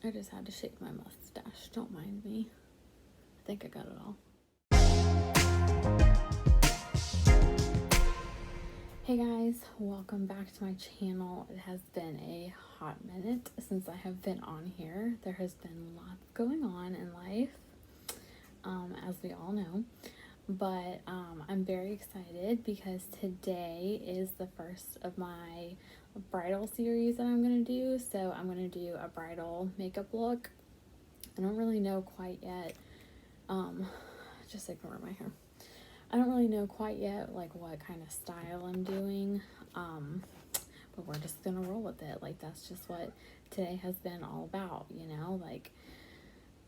I just had to shave my mustache. Don't mind me. I think I got it all. Hey guys, welcome back to my channel. It has been a hot minute since I have been on here. There has been lots going on in life, as we all know. But I'm very excited because today is the first of my bridal series that I'm going to do. So I'm going to do a bridal makeup look. I don't really know quite yet. Just ignore my hair. I don't really know quite yet like what kind of style I'm doing. But we're just going to roll with it. Like that's just what today has been all about, you know? Like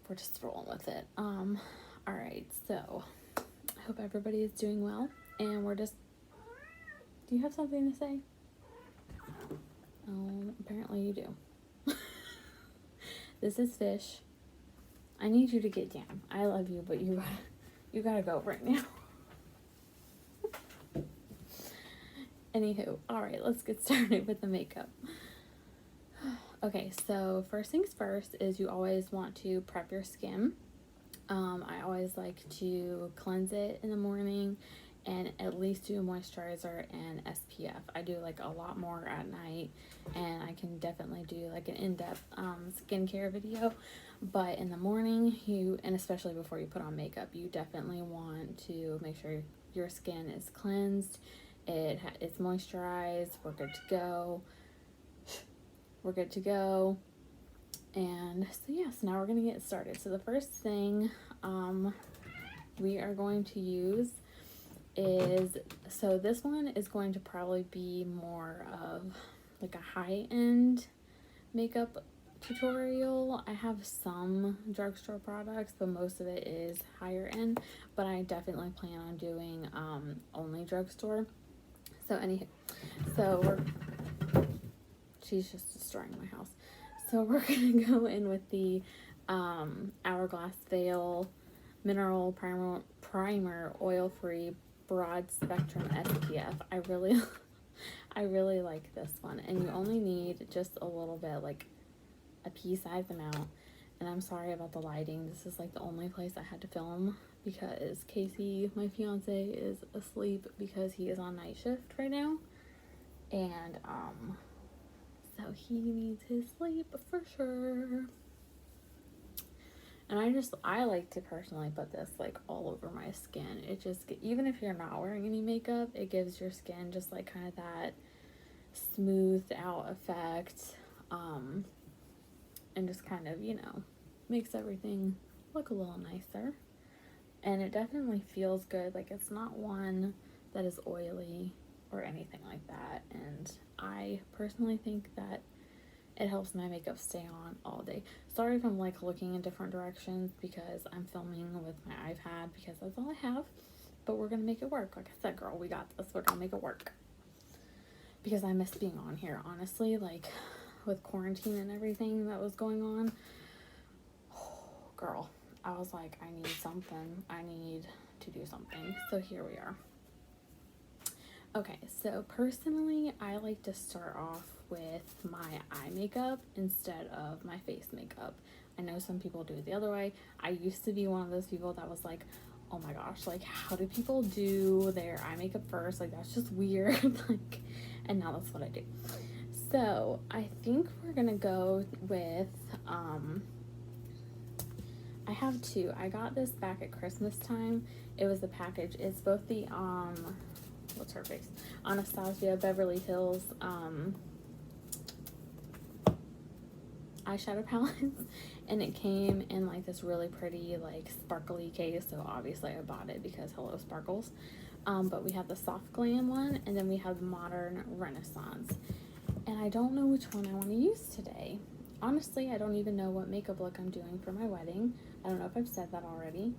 we're just rolling with it. All right. So I hope everybody is doing well, and we're just, do you have something to say? Apparently you do. This is Fish. I need you to get down. I love you, but you gotta go right now. Anywho, all right, let's get started with the makeup. Okay, so first things first is you always want to prep your skin. I always like to cleanse it in the morning and at least do a moisturizer and SPF. I do like a lot more at night, and I can definitely do like an in-depth skincare video. But in the morning, and especially before you put on makeup, you definitely want to make sure your skin is cleansed, it's moisturized, we're good to go. We're good to go. And so yes, now we're going to get started. So the first thing we are going to use is, so this one is going to probably be more of like a high-end makeup tutorial. I have some drugstore products, but most of it is higher end, but I definitely plan on doing only drugstore. So she's just destroying my house. So we're going to go in with the Hourglass Veil Mineral Primer Oil-Free Broad Spectrum SPF. I really like this one. And you only need just a little bit, like a pea-sized amount. And I'm sorry about the lighting. This is like the only place I had to film because Casey, my fiance, is asleep because he is on night shift right now. And, so he needs his sleep for sure. And I like to personally put this like all over my skin. It just, even if you're not wearing any makeup, it gives your skin just like kind of that smoothed out effect. And just kind of, you know, makes everything look a little nicer. And it definitely feels good. Like it's not one that is oily or anything like that. And I personally think that it helps my makeup stay on all day. Sorry if I'm like looking in different directions because I'm filming with my iPad because that's all I have. But we're gonna make it work. Like I said, girl, we got this. We're gonna make it work. Because I miss being on here, honestly. Like with quarantine and everything that was going on. Oh, girl, I was like, I need something. I need to do something. So here we are. Okay, so personally, I like to start off with my eye makeup instead of my face makeup. I know some people do it the other way. I used to be one of those people that was like, oh my gosh, like how do people do their eye makeup first? Like that's just weird. Like, and now that's what I do. So I think we're gonna go with, I have two. I got this back at Christmas time. It was the package. It's both the, what's her face? Anastasia Beverly Hills eyeshadow palettes, and it came in like this really pretty like sparkly case, so obviously I bought it because hello sparkles. But we have the soft glam one, and then we have the modern renaissance, and I don't know which one I want to use today. Honestly, I don't even know what makeup look I'm doing for my wedding. I don't know if I've said that already.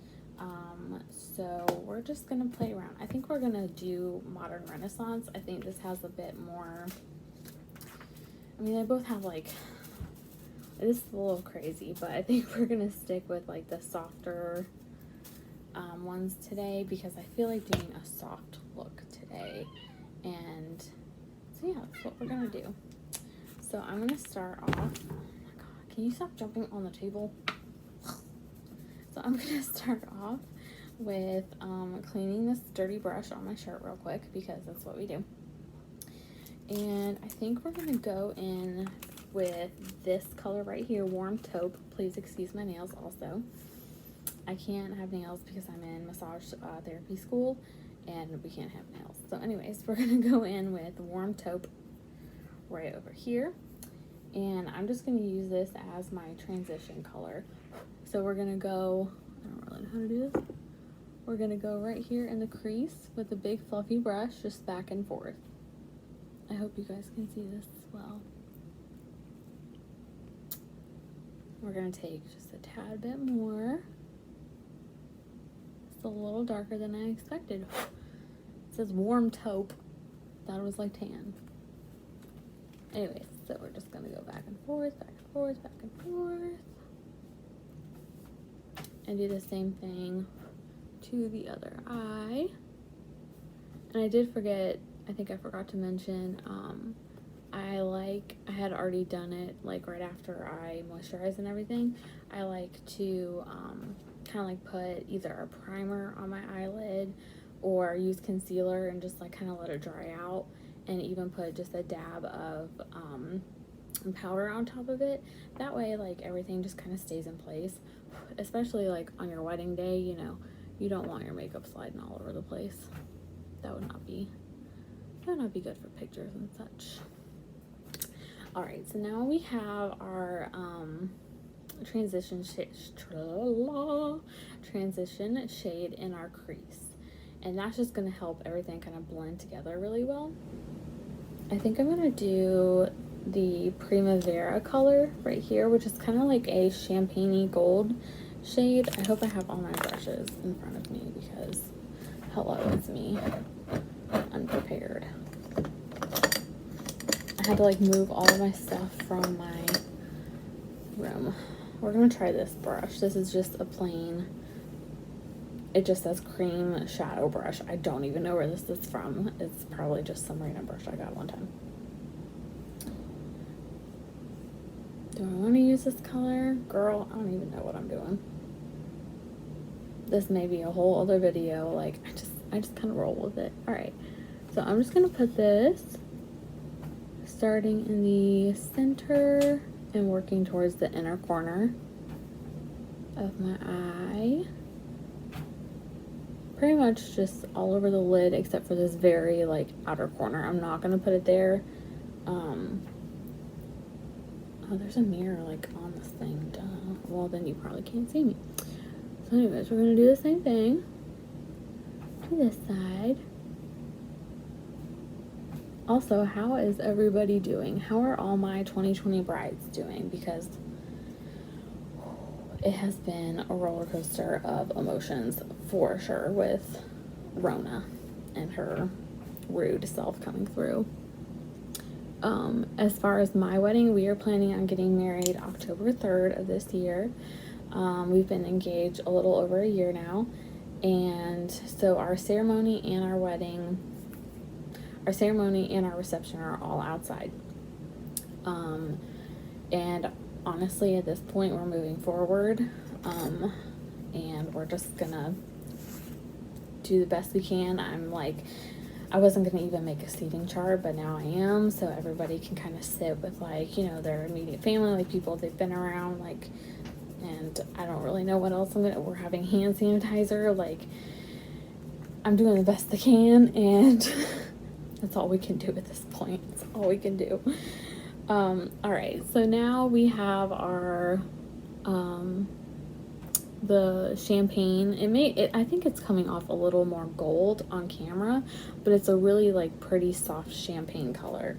So we're just gonna play around. I think we're gonna do modern renaissance. I think this has a bit more, I mean, they both have like, this is a little crazy, but I think we're gonna stick with like the softer ones today because I feel like doing a soft look today. And so yeah, that's what we're gonna do. So I'm gonna start off, oh my god, Can you stop jumping on the table? So I'm gonna start off with cleaning this dirty brush on my shirt real quick because that's what we do. And I think we're gonna go in with this color right here, Warm Taupe. Please excuse my nails also. I can't have nails because I'm in massage therapy school and we can't have nails. So anyways, we're gonna go in with Warm Taupe right over here. And I'm just gonna use this as my transition color. So we're gonna go, I don't really know how to do this. We're gonna go right here in the crease with a big fluffy brush, just back and forth. I hope you guys can see this as well. We're gonna take just a tad bit more. It's a little darker than I expected. It says Warm Taupe. Thought it was like tan. Anyways, so we're just gonna go back and forth, back and forth, back and forth. And do the same thing to the other eye. And I did forget, I think I forgot to mention, I had already done it like right after I moisturize and everything. I like to kind of like put either a primer on my eyelid or use concealer and just like kind of let it dry out, and even put just a dab of powder on top of it. That way like everything just kind of stays in place, especially like on your wedding day. You know, you don't want your makeup sliding all over the place. That would not be good for pictures and such. All right, so now we have our transition shade in our crease, and that's just going to help everything kind of blend together really well. I think I'm going to do the Primavera color right here, which is kind of like a champagne-y gold shade. I hope I have all my brushes in front of me because hello, it's me unprepared. I had to like move all of my stuff from my room. We're gonna try this brush. This is just a plain, it just says cream shadow brush. I don't even know where this is from. It's probably just some random brush I got one time. Do I want to use this color? Girl, I don't even know what I'm doing. This may be a whole other video. Like, I just kind of roll with it. All right, so I'm just gonna put this starting in the center and working towards the inner corner of my eye. Pretty much just all over the lid except for this very like outer corner. I'm not gonna put it there. Oh, there's a mirror like on this thing. Duh. Well, then you probably can't see me. So anyways, we're gonna do the same thing to this side. Also, how is everybody doing? How are all my 2020 brides doing? Because it has been a roller coaster of emotions for sure with Rona and her rude self coming through. As far as my wedding, we are planning on getting married October 3rd of this year. We've been engaged a little over a year now, and so our ceremony and our reception are all outside. And honestly, at this point, we're moving forward, and we're just gonna do the best we can. I wasn't gonna even make a seating chart, but now I am, so everybody can kind of sit with like, you know, their immediate family, like people they've been around, like, and I don't really know what else we're having hand sanitizer, like, I'm doing the best I can, and that's all we can do at this point. That's all we can do. All right, so now we have our, the champagne. I think it's coming off a little more gold on camera, but it's a really like pretty soft champagne color.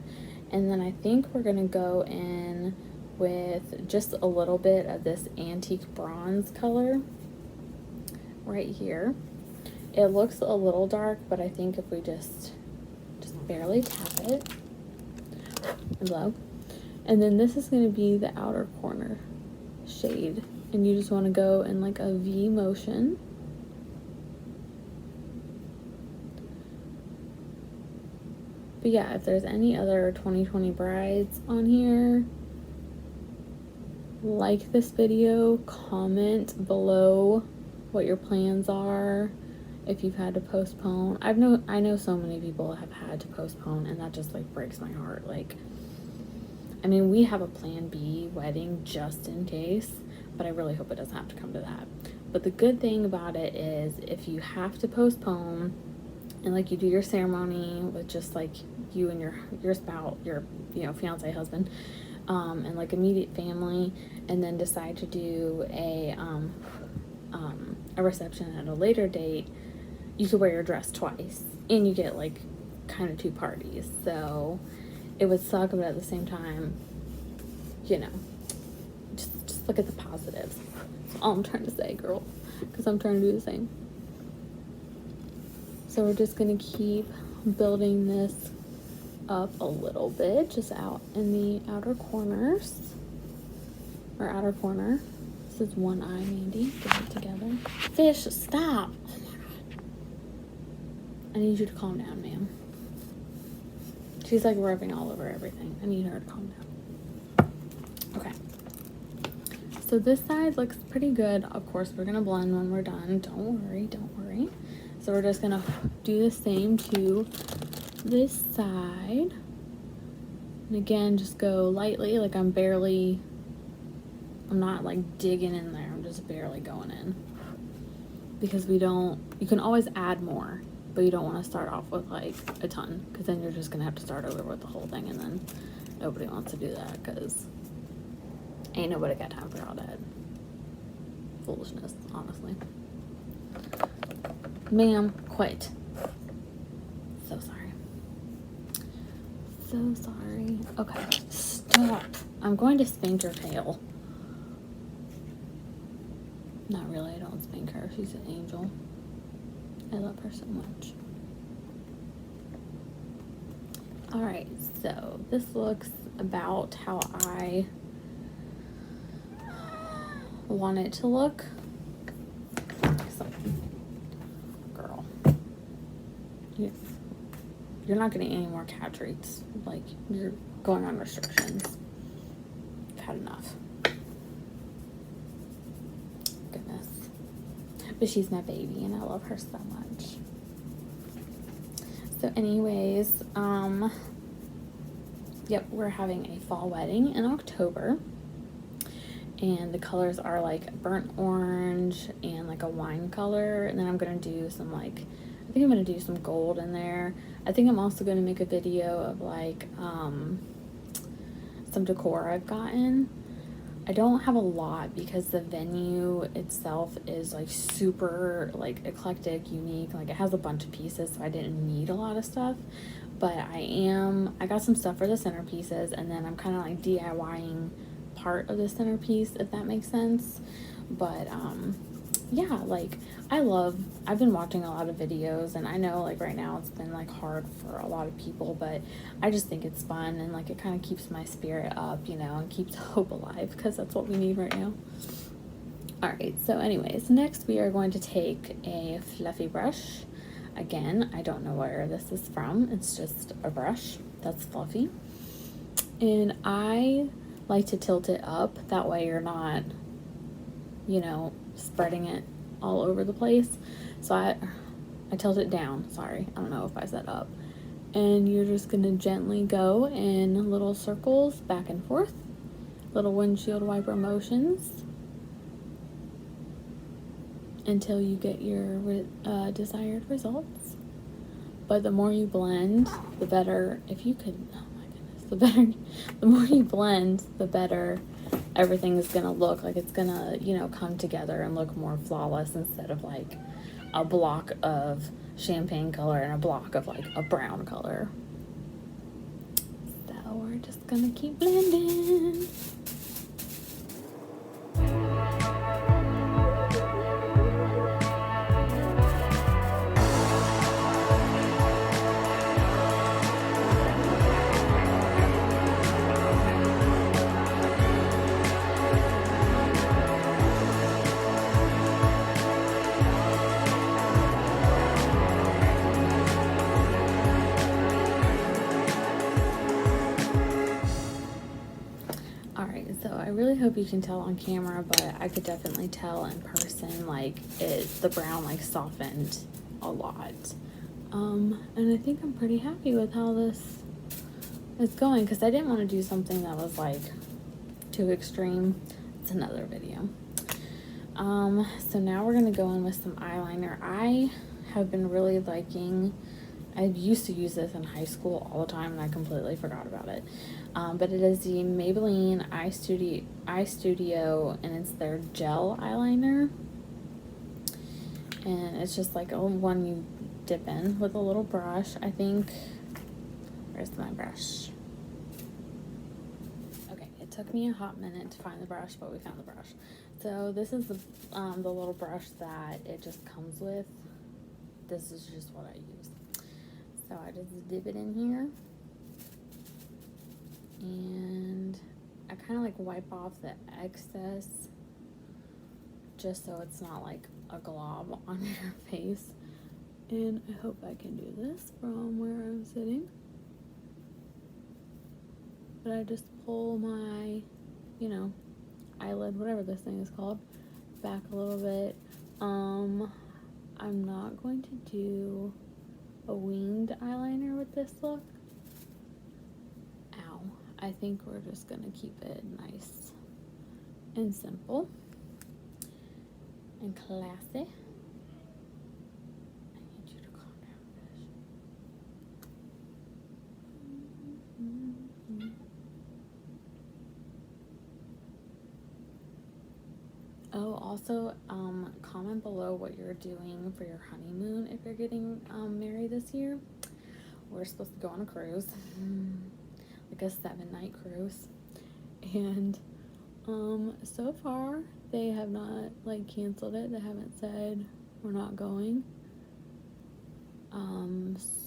And then I think we're gonna go in with just a little bit of this antique bronze color right here. It looks a little dark, but I think if we just barely tap it, hello. And then this is going to be the outer corner shade, and you just want to go in like a V motion. But yeah, if there's any other 2020 brides on here, like this video, comment below what your plans are, if you've had to postpone. I know so many people have had to postpone, and that just like breaks my heart. Like, I mean, we have a plan B wedding just in case, but I really hope it doesn't have to come to that. But the good thing about it is, if you have to postpone and like you do your ceremony with just like you and your spouse, your fiance, husband, and like immediate family, and then decide to do a reception at a later date, you could wear your dress twice and you get like kind of two parties. So it would suck, but at the same time, just look at the positives. That's all I'm trying to say, girl, because I'm trying to do the same. So we're just gonna keep building this up a little bit, just out in the outer corners, or outer corner. This is one eye, Mandy. Get it together. Fish, stop. Oh my God. I need you to calm down, ma'am. She's like rubbing all over everything. I need her to calm down. Okay. So this side looks pretty good. Of course, we're gonna blend when we're done. Don't worry. So we're just gonna do the same to this side. And again, just go lightly, like I'm not like digging in there. I'm just barely going in. Because you can always add more, but you don't want to start off with like a ton, because then you're just gonna have to start over with the whole thing, and then nobody wants to do that, because ain't nobody got time for all that foolishness, honestly. Ma'am, quit. So sorry. Okay, stop. I'm going to spank your tail. Not really, I don't spank her. She's an angel. I love her so much. Alright, so this looks about how I want it to look. So, girl, you're not getting any more cat treats. Like, you're going on restrictions. I've had enough. Goodness. But she's my baby and I love her so much. So anyways, yep, we're having a fall wedding in October. And the colors are like burnt orange and like a wine color. And then I'm going to do some I think I'm going to do some gold in there. I think I'm also going to make a video of like some decor I've gotten. I don't have a lot because the venue itself is like super like eclectic, unique. Like it has a bunch of pieces, so I didn't need a lot of stuff. But I got some stuff for the centerpieces, and then I'm kind of like DIYing part of the centerpiece, if that makes sense. But yeah, like I've been watching a lot of videos, and I know like right now it's been like hard for a lot of people, but I just think it's fun, and like it kind of keeps my spirit up, and keeps hope alive, because that's what we need right now. Alright, so anyways, next we are going to take a fluffy brush. Again, I don't know where this is from. It's just a brush that's fluffy, and I like to tilt it up, that way you're not spreading it all over the place. So I tilt it down, sorry, I don't know if I said up. And you're just gonna gently go in little circles back and forth, little windshield wiper motions, until you get your desired results. But the more you blend, the better. If you could, oh my goodness, the more you blend, the better everything is gonna look. Like it's gonna, come together and look more flawless, instead of like a block of champagne color and a block of like a brown color. So we're just gonna keep blending. So I really hope you can tell on camera, but I could definitely tell in person, like, the brown, like, softened a lot. And I think I'm pretty happy with how this is going, because I didn't want to do something that was, like, too extreme. It's another video. So now we're going to go in with some eyeliner. I have been really liking, I used to use this in high school all the time, and I completely forgot about it. But it is the Maybelline Eye Studio, and it's their gel eyeliner. And it's just like one you dip in with a little brush, I think. Where's my brush? Okay, it took me a hot minute to find the brush, but we found the brush. So this is the little brush that it just comes with. This is just what I use. So I just dip it in here. And I kind of like wipe off the excess just so it's not like a glob on your face. And I hope I can do this from where I'm sitting. But I just pull my, eyelid, whatever this thing is called, back a little bit. I'm not going to do a winged eyeliner with this look. Ow. I think we're just going to keep it nice and simple and classy. I need you to calm down, fish. Oh, also, comment below what you're doing for your honeymoon if you're getting married this year. We're supposed to go on a cruise, like a 7-night cruise, and so far they have not like canceled it. They haven't said we're not going.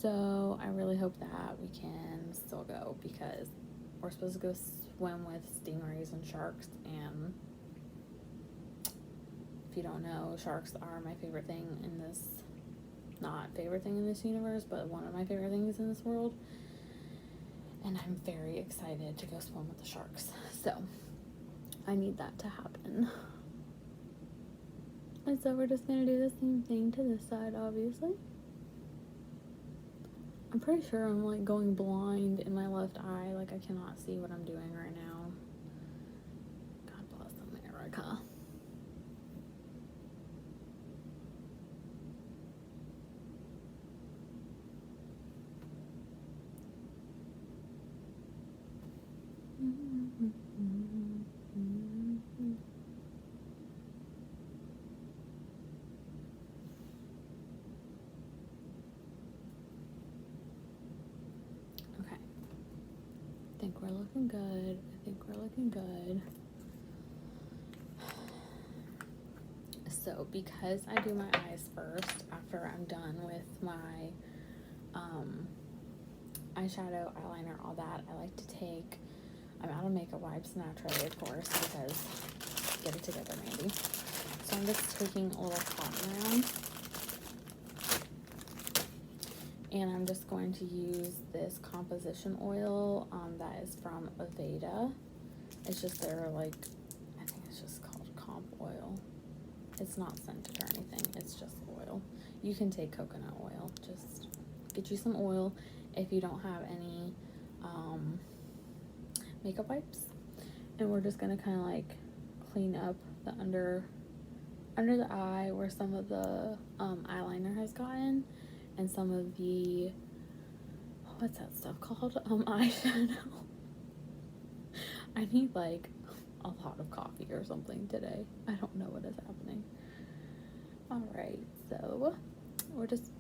So I really hope that we can still go, because we're supposed to go swim with stingrays and sharks, and if you don't know, sharks are my favorite thing in this, not favorite thing in this universe, but one of my favorite things in this world. And I'm very excited to go swim with the sharks. So I need that to happen. And so we're just going to do the same thing to this side, obviously. I'm pretty sure I'm like going blind in my left eye. Like I cannot see what I'm doing right now. God bless America. Okay. I think we're looking good. So because I do my eyes first after I'm done with my eyeshadow, eyeliner, all that, I like to take, I'm out of makeup wipes naturally, of course, because get it together, Mandy. So I'm just taking a little cotton round, and I'm just going to use this composition oil that is from Aveda. It's just their, like, I think it's just called comp oil. It's not scented or anything, it's just oil. You can take coconut oil, just get you some oil if you don't have any makeup wipes. And we're just gonna kind of like clean up the under the eye where some of the eyeliner has gotten, and some of the, what's that stuff called, eyeshadow. I need like a lot of coffee or something today. I don't know what is happening. Alright, so we're just,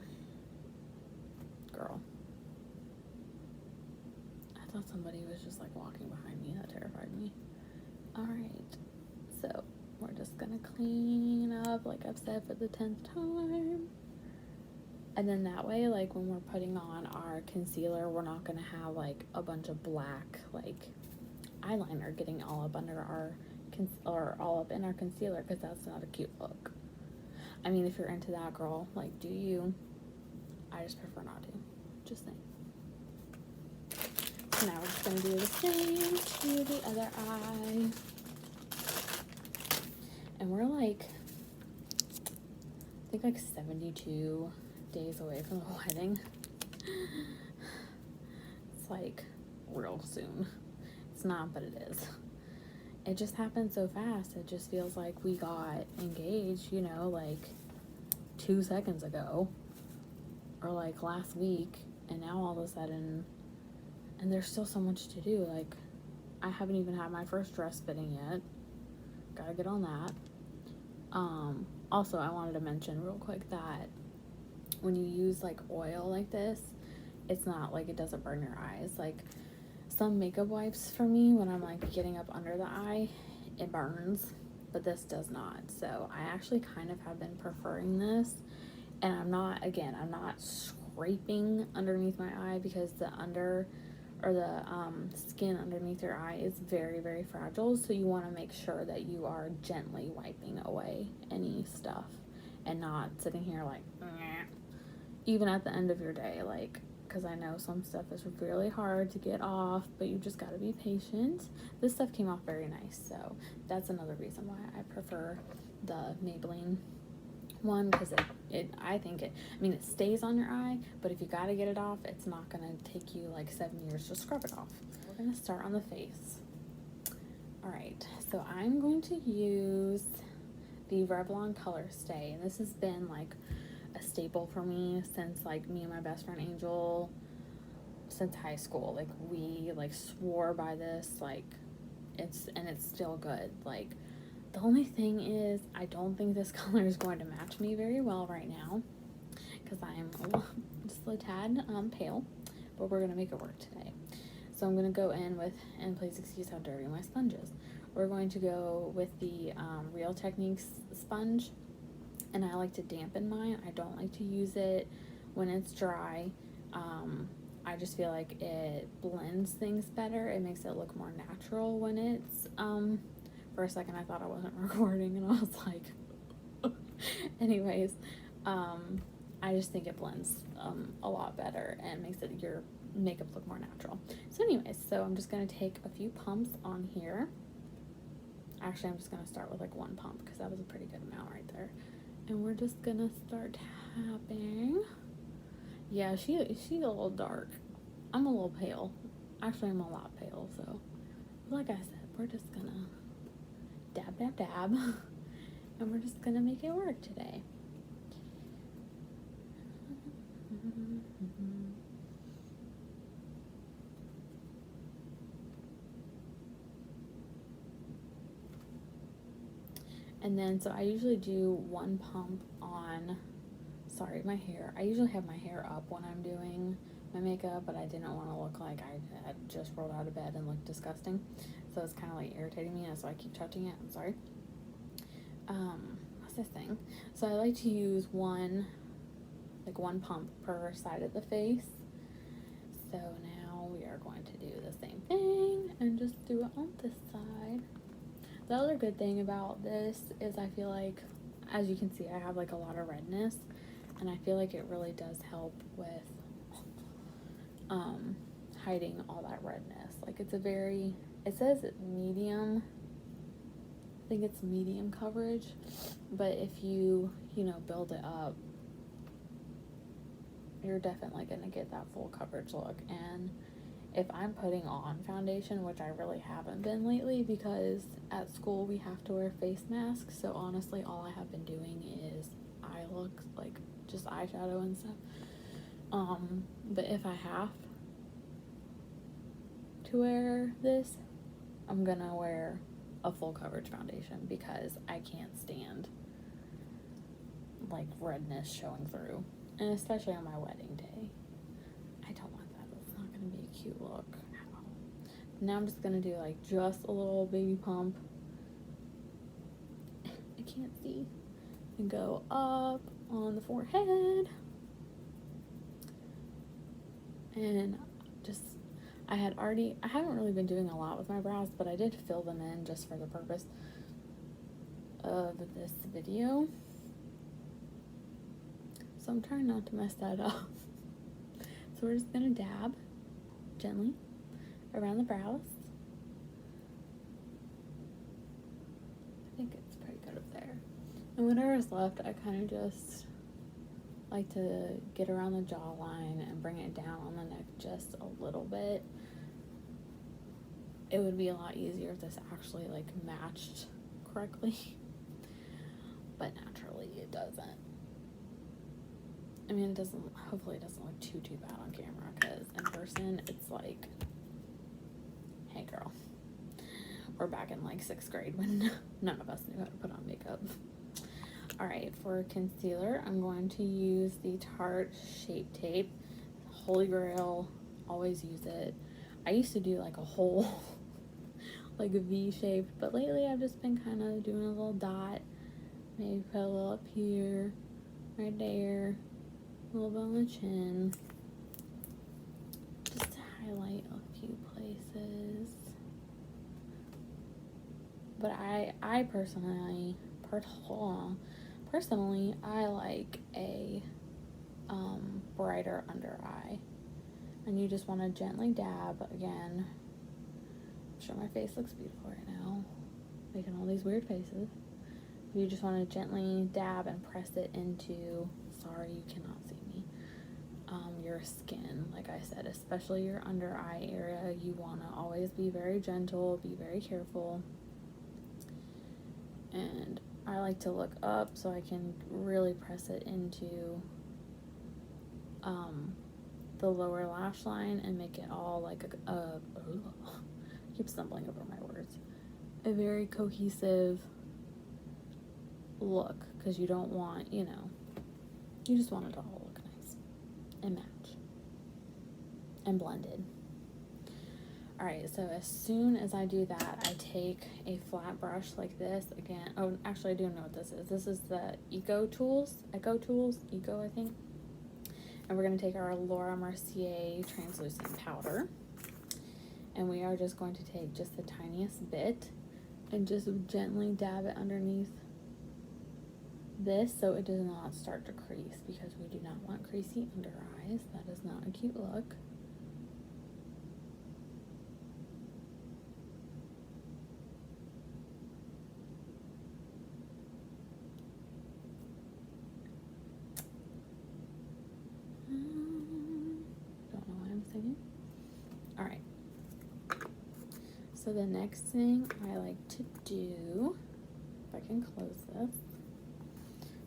girl, I thought somebody was just like walking behind me. That terrified me. Alright, so we're just gonna clean up, like I've said, for the 10th time. And then that way, like when we're putting on our concealer, we're not gonna have like a bunch of black like eyeliner getting all up under our or all up in our concealer, because that's not a cute look. I mean, if you're into that, girl, like, do you? I just prefer not to. Just saying. Now we're just going to do the same to the other eye. And we're like, I think like 72 days away from the wedding. It's like real soon. It's not, but it is. It just happened so fast. It just feels like we got engaged, you know, like 2 seconds ago. Or like last week. And now all of a sudden, and there's still so much to do. Like, I haven't even had my first dress fitting yet. Gotta get on that. Also, I wanted to mention real quick that when you use like oil like this, it's not like it doesn't burn your eyes. Like some makeup wipes for me, when I'm like getting up under the eye, it burns, but this does not. So I actually kind of have been preferring this, and I'm not scraping underneath my eye, because the skin underneath your eye is very, very fragile. So you want to make sure that you are gently wiping away any stuff and not sitting here like, meh. Even at the end of your day, like, because I know some stuff is really hard to get off, but you just got to be patient. This stuff came off very nice, so that's another reason why I prefer the Maybelline one, because it stays on your eye, but if you got to get it off, it's not going to take you like 7 years to scrub it off. We're going to start on the face. Alright, so I'm going to use the Revlon Color Stay, and this has been like a staple for me since like me and my best friend Angel, since high school. Like we like swore by this, like it's still good. Like the only thing is, I don't think this color is going to match me very well right now, because I am just a tad pale, but we're going to make it work today. So I'm going to go in with, and please excuse how dirty my sponge is, we're going to go with the Real Techniques sponge, and I like to dampen mine. I don't like to use it when it's dry. I just feel like it blends things better. It makes it look more natural when it's, for a second I thought I wasn't recording, and I was like, anyways, I just think it blends a lot better and makes your makeup look more natural. So anyways, so I'm just going to take a few pumps on here. Actually, I'm just going to start with like one pump, because that was a pretty good amount right there. And we're just going to start tapping. Yeah, she's a little dark. I'm a little pale. Actually, I'm a lot pale, so like I said, we're just going to dab, dab, dab, and we're just going to make it work today. And then, so I usually do one pump on, my hair. I usually have my hair up when I'm doing my makeup, but I didn't want to look like I had just rolled out of bed and looked disgusting. So it's kind of like irritating me, and so I keep touching it. I'm sorry. What's this thing? So I like to use one pump per side of the face. So now we are going to do the same thing and just do it on this side. The other good thing about this is I feel like, as you can see, I have like a lot of redness, and I feel like it really does help with hiding all that redness. Like it says medium, I think it's medium coverage, but if you build it up, you're definitely going to get that full coverage look. And if I'm putting on foundation, which I really haven't been lately, because at school we have to wear face masks, so honestly all I have been doing is eye looks, like just eyeshadow and stuff. But if I have to wear this, I'm gonna wear a full coverage foundation, because I can't stand like redness showing through, and especially on my wedding day. I don't want that. It's not gonna be a cute look. Now I'm just gonna do like just a little baby pump. I can't see. And go up on the forehead. And just, I haven't really been doing a lot with my brows, but I did fill them in just for the purpose of this video. So I'm trying not to mess that up. So we're just gonna dab gently around the brows. I think it's pretty good up there. And whatever is left, I kind of just like to get around the jawline and bring it down on the neck just a little bit. It would be a lot easier if this actually like matched correctly, but naturally it doesn't. I mean, hopefully it doesn't look too bad on camera, because in person it's like, hey girl, we're back in like 6th grade when none of us knew how to put on makeup. Alright, for concealer, I'm going to use the Tarte Shape Tape. Holy grail, always use it. I used to do like a whole, like a V-shaped, but lately I've just been kind of doing a little dot. Maybe put a little up here, right there, a little bit on the chin. Just to highlight a few places. But I personally, I like a brighter under eye, and you just want to gently dab. Again, I'm sure my face looks beautiful right now, making all these weird faces. You just want to gently dab and press it into, sorry you cannot see me, your skin. Like I said, especially your under eye area, you want to always be very gentle, be very careful. And I like to look up so I can really press it into the lower lash line and make it all like I keep stumbling over my words, a very cohesive look, because you don't want, you just want it to all look nice and match and blended. Alright, so as soon as I do that, I take a flat brush like this again. Oh, actually I do know what this is. This is the Eco Tools, I think. And we're going to take our Laura Mercier translucent powder, and we are just going to take just the tiniest bit and just gently dab it underneath this so it does not start to crease, because we do not want creasy under eyes. That is not a cute look. Don't know why I'm singing. Alright. So the next thing I like to do, if I can close this.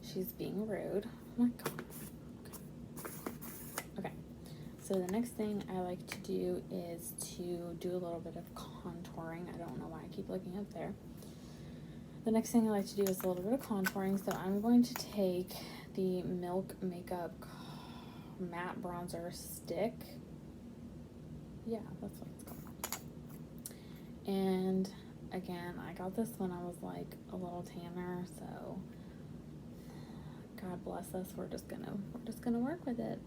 She's being rude. Oh my god. Okay. So the next thing I like to do is to do a little bit of contouring. I don't know why I keep looking up there. The next thing I like to do is a little bit of contouring. So I'm going to take the Milk Makeup Matte Bronzer Stick. Yeah, that's what it's called. And again, I got this when I was like a little tanner, so God bless us, we're just gonna work with it.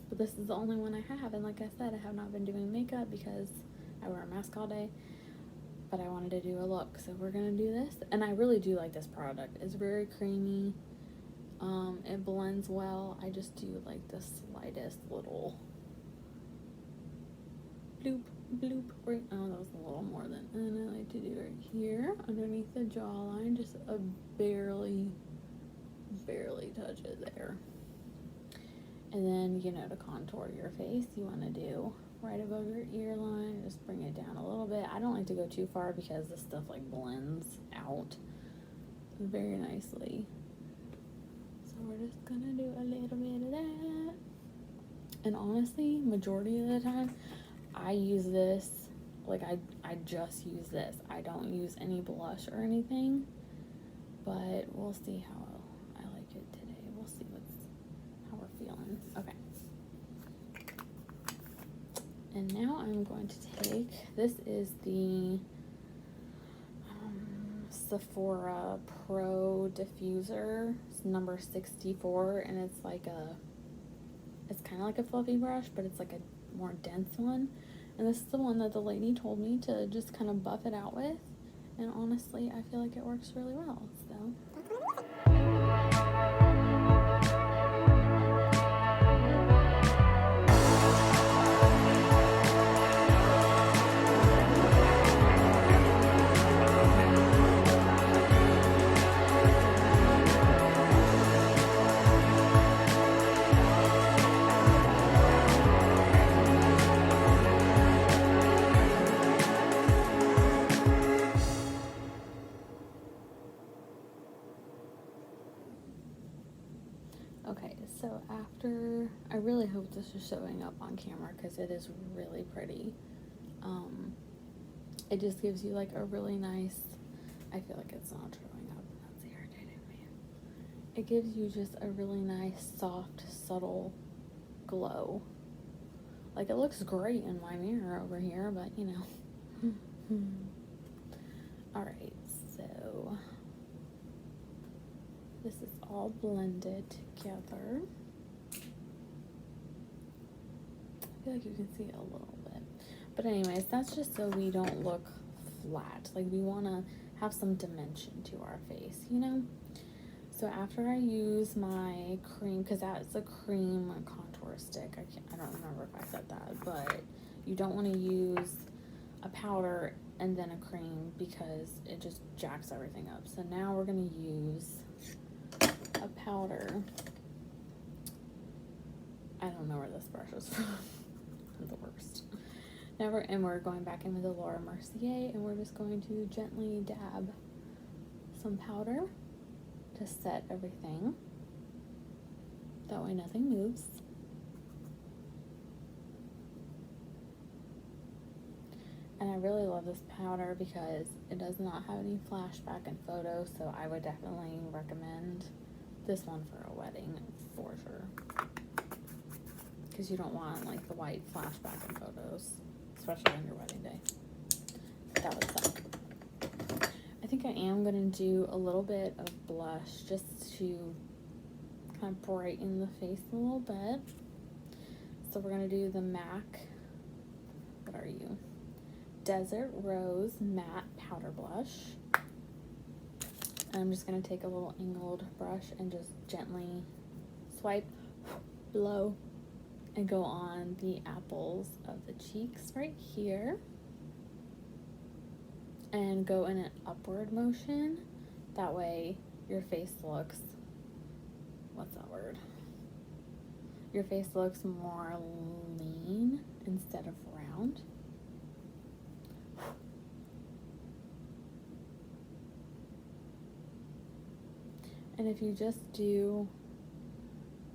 But this is the only one I have, and like I said, I have not been doing makeup because I wear a mask all day, but I wanted to do a look, so we're gonna do this. And I really do like this product. It's very creamy, it blends well. I just do like the slightest little bloop bloop right. Oh, that was a little more than, and I like to do right here underneath the jawline, just a barely touch it there. And then, to contour your face, you want to do right above your ear line, just bring it down a little bit. I don't like to go too far because this stuff like blends out very nicely. So we're just gonna do a little bit of that. And honestly, majority of the time I use this, like I just use this. I don't use any blush or anything, but we'll see how I like it today. We'll see how we're feeling. Okay. And now I'm going to take, this is the Sephora Pro Diffuser. It's number 64, and it's kind of like a fluffy brush, but it's like a more dense one. And this is the one that the lady told me to just kind of buff it out with. And honestly, I feel like it works really well, so. So after, I really hope this is showing up on camera because it is really pretty. It just gives you like a really nice, I feel like it's not showing up. That's irritating me. It gives you just a really nice, soft, subtle glow. Like, it looks great in my mirror over here, but you know. Alright, so this is all blended together. I feel like you can see it a little bit. But anyways, that's just so we don't look flat. Like, we want to have some dimension to our face, you know? So after I use my cream, because that's a cream contour stick. I don't remember if I said that, but you don't want to use a powder and then a cream because it just jacks everything up. So now we're going to use a powder. I don't know where this brush is from. I'm the worst. Now we're going back in with the Laura Mercier, and we're just going to gently dab some powder to set everything. That way nothing moves. And I really love this powder because it does not have any flashback in photos, so I would definitely recommend this one for a wedding for sure. Because you don't want like the white flashback in photos, especially on your wedding day. That would suck. I think I am going to do a little bit of blush just to kind of brighten the face a little bit. So we're going to do the MAC, what are you? Desert Rose Matte Powder Blush. And I'm just going to take a little angled brush and just gently swipe, blow, and go on the apples of the cheeks right here. And go in an upward motion. That way your face looks, what's that word? Your face looks more lean instead of round. And if you just do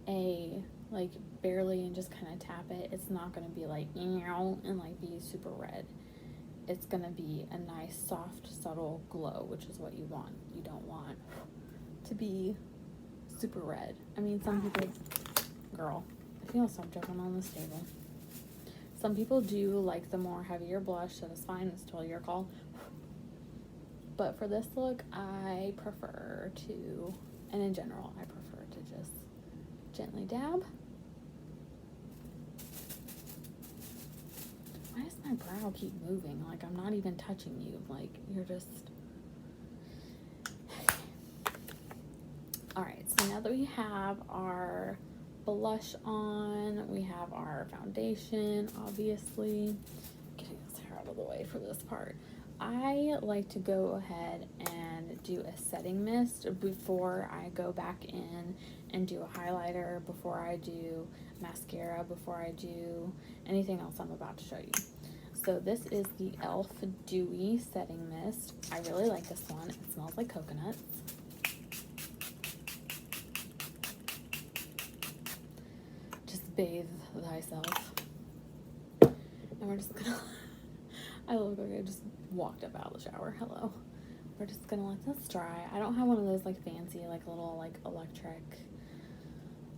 a like barely and just kind of tap it, it's not going to be like and like be super red. It's going to be a nice soft subtle glow, which is what you want. You don't want to be super red. I mean, some people, girl, I feel so jumping on this table. Some people do like the more heavier blush, so that's fine. It's totally your call. But for this look, I prefer to, and in general, I prefer to just gently dab. Why does my brow keep moving? Like, I'm not even touching you. Like, you're just... Alright, so now that we have our blush on, we have our foundation, obviously. Getting this hair out of the way for this part. I like to go ahead and do a setting mist before I go back in and do a highlighter, before I do mascara, before I do anything else I'm about to show you. So this is the e.l.f. Dewy Setting Mist. I really like this one. It smells like coconuts. Just bathe thyself. And we're just gonna... I look like I just walked up out of the shower. Hello. We're just gonna let this dry. I don't have one of those like fancy like little like electric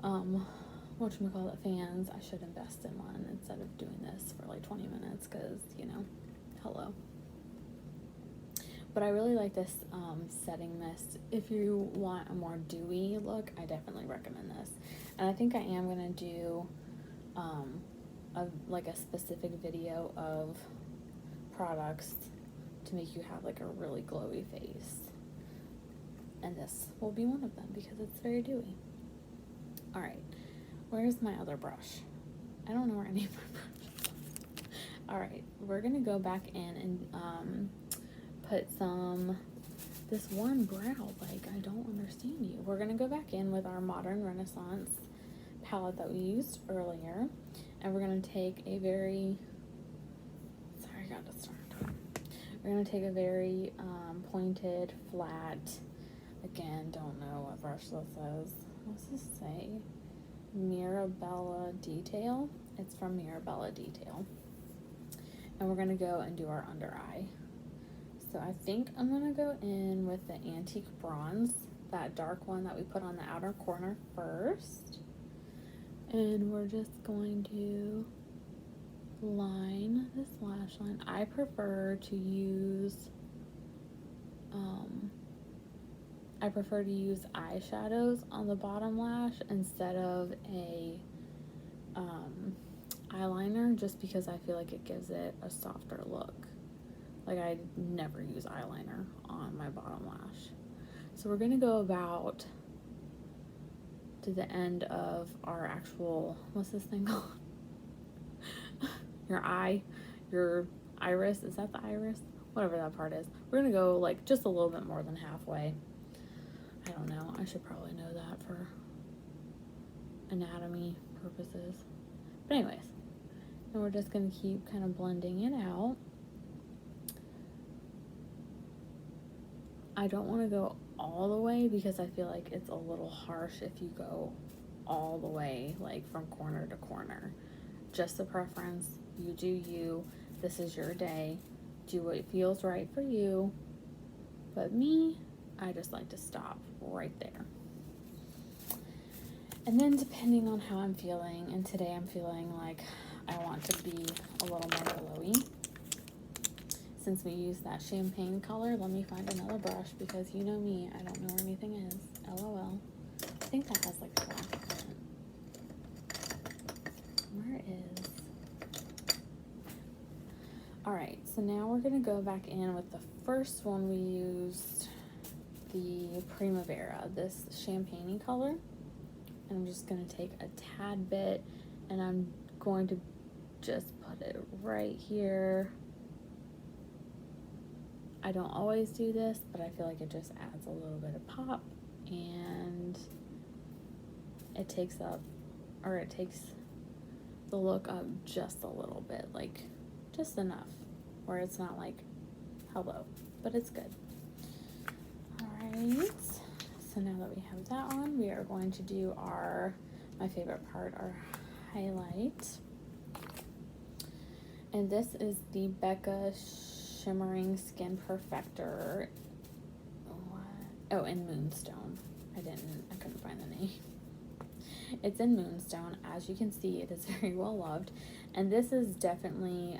whatchamacallit fans. I should invest in one instead of doing this for like 20 minutes because, you know, hello. But I really like this setting mist. If you want a more dewy look, I definitely recommend this. And I think I am gonna do like a specific video of products to make you have like a really glowy face, and this will be one of them because it's very dewy. All right, where's my other brush? I don't know where any of my brushes are. All right, we're gonna go back in and put some this one brow, like I don't understand you. We're gonna go back in with our Modern Renaissance palette that we used earlier, and we're gonna take a very We're going to take a very pointed, flat, again, don't know what brush this is. What's this say? Mirabella Detail. It's from Mirabella Detail. And we're going to go and do our under eye. So I think I'm going to go in with the Antique Bronze, that dark one that we put on the outer corner first. And we're just going to line this lash line. I prefer to use eyeshadows on the bottom lash instead of a eyeliner, just because I feel like it gives it a softer look. Like, I never use eyeliner on my bottom lash. So we're gonna go about to the end of our actual, what's this thing called? Your iris, is that the iris? Whatever that part is. We're gonna go like just a little bit more than halfway. I don't know, I should probably know that for anatomy purposes. But anyways, and we're just gonna keep kind of blending it out. I don't want to go all the way because I feel like it's a little harsh if you go all the way, like from corner to corner. Just a preference. You do you. This is your day. Do what feels right for you. But me, I just like to stop right there. And then depending on how I'm feeling, and today I'm feeling like I want to be a little more glowy. Since we use that champagne color, let me find another brush because you know me, I don't know where anything is. LOL. I think that has like black on it. Where is? Alright, so now we're going to go back in with the first one we used, the Primavera, this champagne color. And I'm just going to take a tad bit and I'm going to just put it right here. I don't always do this, but I feel like it just adds a little bit of pop, and it takes the look up just a little bit, like just enough where it's not like hello, but it's good. Alright, so now that we have that on, we are going to do my favorite part, our highlight. And this is the Becca Shimmering Skin Perfector. Oh, in Moonstone. I couldn't find the name. It's in Moonstone. As you can see, it is very well loved. And this is definitely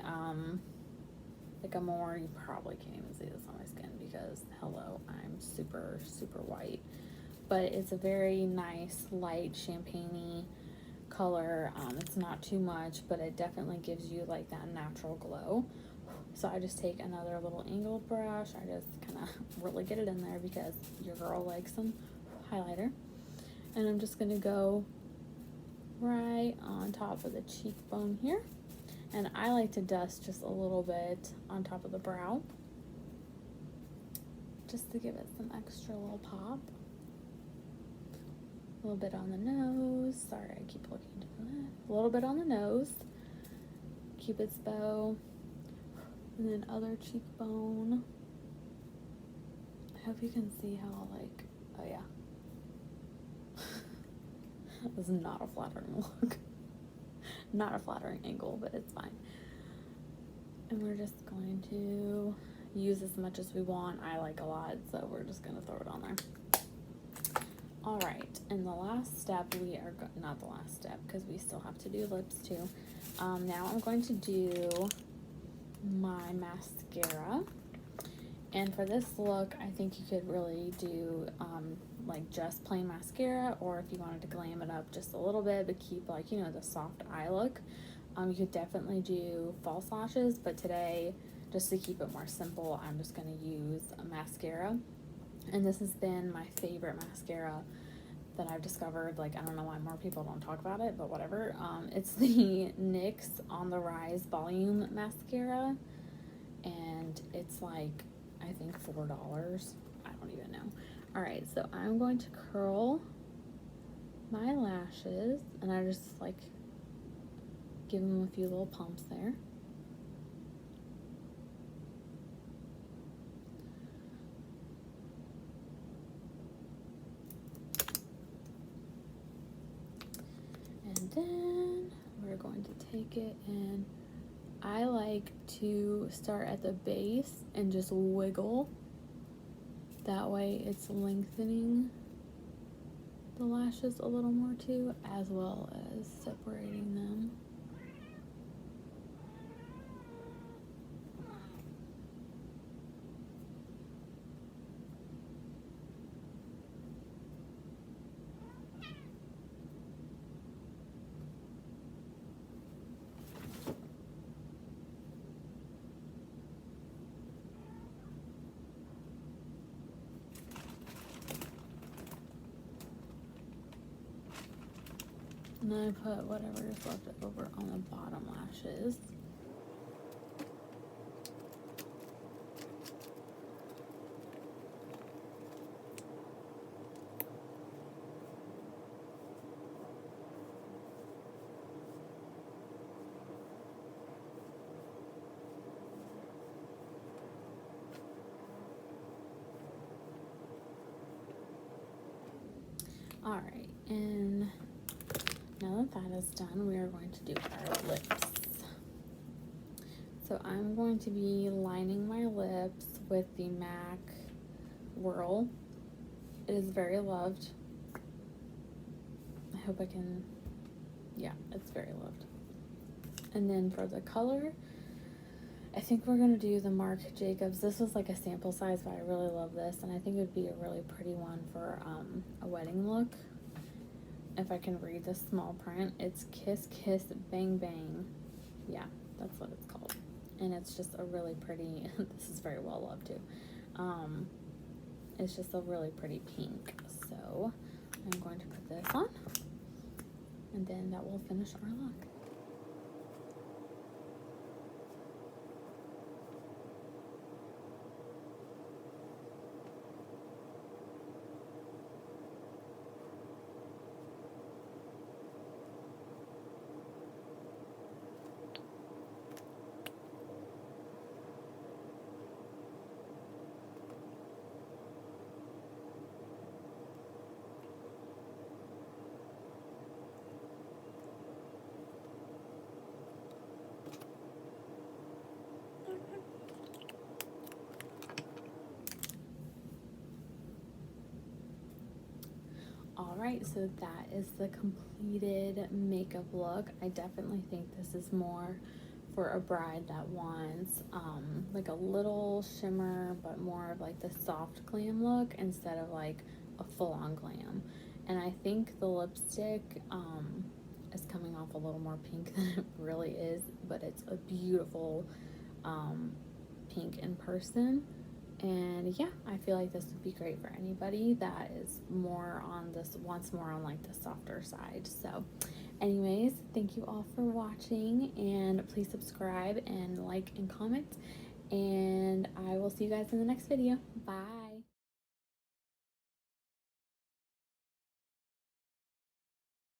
like a more, you probably can't even see this on my skin because hello, I'm super, super white. But it's a very nice, light, champagne-y color. It's not too much, but it definitely gives you like that natural glow. So I just take another little angled brush. I just kind of really get it in there because your girl likes some highlighter. And I'm just going to go right on top of the cheekbone here. And I like to dust just a little bit on top of the brow, just to give it some extra little pop. A little bit on the nose. Sorry, I keep looking to that. A little bit on the nose. Cupid's bow. And then other cheekbone. I hope you can see how, like, oh yeah. This is not a flattering look. Not a flattering angle, but it's fine. And we're just going to use as much as we want. I like a lot, so we're just going to throw it on there. Alright, and the last step, not the last step, because we still have to do lips too. Now I'm going to do my mascara. And for this look, I think you could really do like just plain mascara, or if you wanted to glam it up just a little bit but keep, like, you know, the soft eye look, you could definitely do false lashes. But today, just to keep it more simple, I'm just going to use a mascara. And this has been my favorite mascara that I've discovered. Like, I don't know why more people don't talk about it, but whatever. It's the NYX On The Rise Volume Mascara, and it's like, I think $4. I don't even know. Alright, so I'm going to curl my lashes, and I just like give them a few little pumps there. then we're going to take it, and I like to start at the base and just wiggle. That way it's lengthening the lashes a little more too, as well as separating them. And then I put whatever is left over on the bottom lashes. Alright, and now that that is done, we are going to do our lips. So I'm going to be lining my lips with the MAC Whirl. It is very loved. I hope I can, yeah, it's very loved. And then for the color, I think we're going to do the Marc Jacobs. This was like a sample size, but I really love this, and I think it would be a really pretty one for a wedding look. If I can read the small print, it's Kiss Kiss Bang Bang. Yeah, that's what it's called. And it's just a really pretty, this is very well loved too. It's just a really pretty pink. So I'm going to put this on, and then that will finish our look. Alright, so that is the completed makeup look. I definitely think this is more for a bride that wants like a little shimmer, but more of like the soft glam look instead of like a full-on glam. And I think the lipstick is coming off a little more pink than it really is, but it's a beautiful pink in person. And yeah, I feel like this would be great for anybody that is more on this, wants more on like the softer side. So anyways, thank you all for watching, and please subscribe and like and comment, and I will see you guys in the next video. Bye.